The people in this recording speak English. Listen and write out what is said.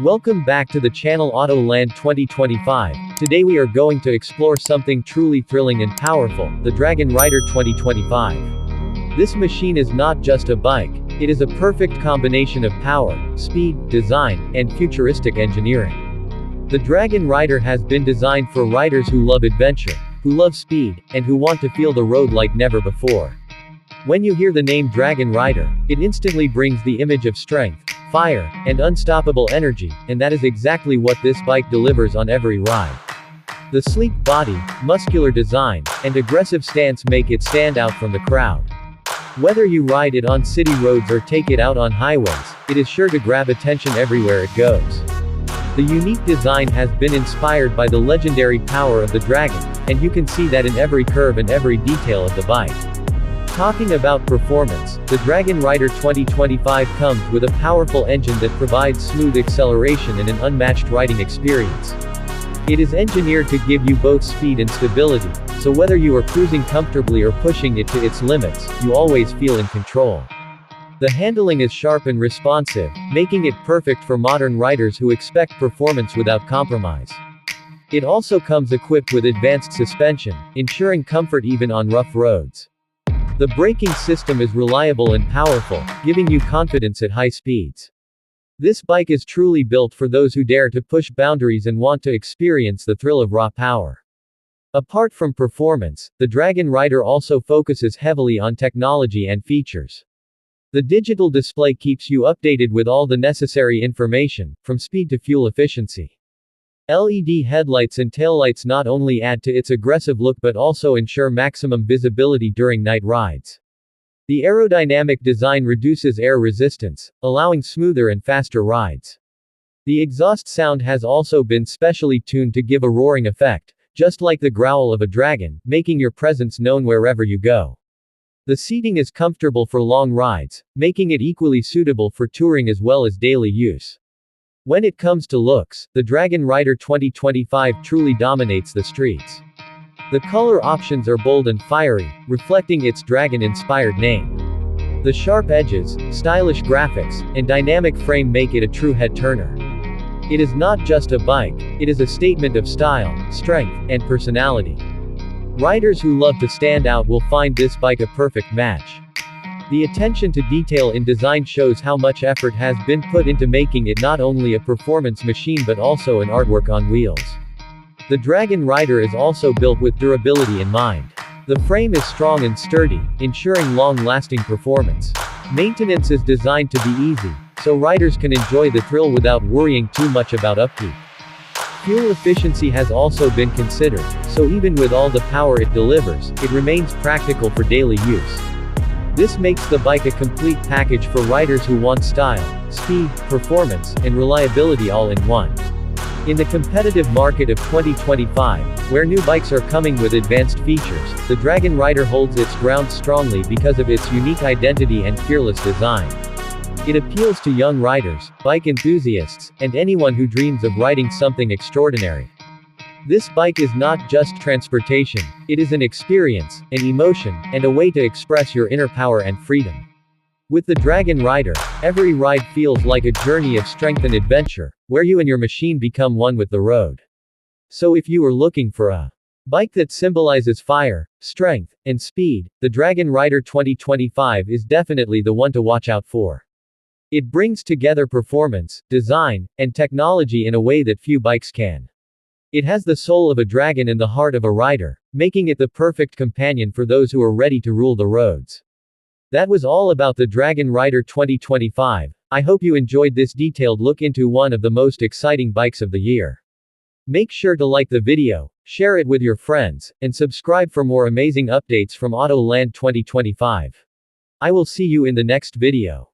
Welcome back to the channel Autoland 2025. Today we are going to explore something truly thrilling and powerful, the Dragon Rider 2025. This machine is not just a bike, it is a perfect combination of power, speed, design, and futuristic engineering. The Dragon Rider has been designed for riders who love adventure, who love speed, and who want to feel the road like never before. When you hear the name Dragon Rider, it instantly brings the image of strength, fire, and unstoppable energy, and that is exactly what this bike delivers on every ride. The sleek body, muscular design, and aggressive stance make it stand out from the crowd. Whether you ride it on city roads or take it out on highways, it is sure to grab attention everywhere it goes. The unique design has been inspired by the legendary power of the Dragon, and you can see that in every curve and every detail of the bike. Talking about performance, the Dragon Rider 2025 comes with a powerful engine that provides smooth acceleration and an unmatched riding experience. It is engineered to give you both speed and stability, so whether you are cruising comfortably or pushing it to its limits, you always feel in control. The handling is sharp and responsive, making it perfect for modern riders who expect performance without compromise. It also comes equipped with advanced suspension, ensuring comfort even on rough roads. The braking system is reliable and powerful, giving you confidence at high speeds. This bike is truly built for those who dare to push boundaries and want to experience the thrill of raw power. Apart from performance, the Dragon Rider also focuses heavily on technology and features. The digital display keeps you updated with all the necessary information, from speed to fuel efficiency. LED headlights and taillights not only add to its aggressive look but also ensure maximum visibility during night rides. The aerodynamic design reduces air resistance, allowing smoother and faster rides. The exhaust sound has also been specially tuned to give a roaring effect, just like the growl of a dragon, making your presence known wherever you go. The seating is comfortable for long rides, making it equally suitable for touring as well as daily use. When it comes to looks, the Dragon Rider 2025 truly dominates the streets. The color options are bold and fiery, reflecting its dragon-inspired name. The sharp edges, stylish graphics, and dynamic frame make it a true head-turner. It is not just a bike, it is a statement of style, strength, and personality. Riders who love to stand out will find this bike a perfect match. The attention to detail in design shows how much effort has been put into making it not only a performance machine but also an artwork on wheels. The Dragon Rider is also built with durability in mind. The frame is strong and sturdy, ensuring long-lasting performance. Maintenance is designed to be easy, so riders can enjoy the thrill without worrying too much about upkeep. Fuel efficiency has also been considered, so even with all the power it delivers, it remains practical for daily use. This makes the bike a complete package for riders who want style, speed, performance, and reliability all in one. In the competitive market of 2025, where new bikes are coming with advanced features, the Dragon Rider holds its ground strongly because of its unique identity and fearless design. It appeals to young riders, bike enthusiasts, and anyone who dreams of riding something extraordinary. This bike is not just transportation, it is an experience, an emotion, and a way to express your inner power and freedom. With the Dragon Rider, every ride feels like a journey of strength and adventure, where you and your machine become one with the road. So if you are looking for a bike that symbolizes fire, strength, and speed, the Dragon Rider 2025 is definitely the one to watch out for. It brings together performance, design, and technology in a way that few bikes can. It has the soul of a dragon and the heart of a rider, making it the perfect companion for those who are ready to rule the roads. That was all about the Dragon Rider 2025. I hope you enjoyed this detailed look into one of the most exciting bikes of the year. Make sure to like the video, share it with your friends, and subscribe for more amazing updates from Autoland 2025. I will see you in the next video.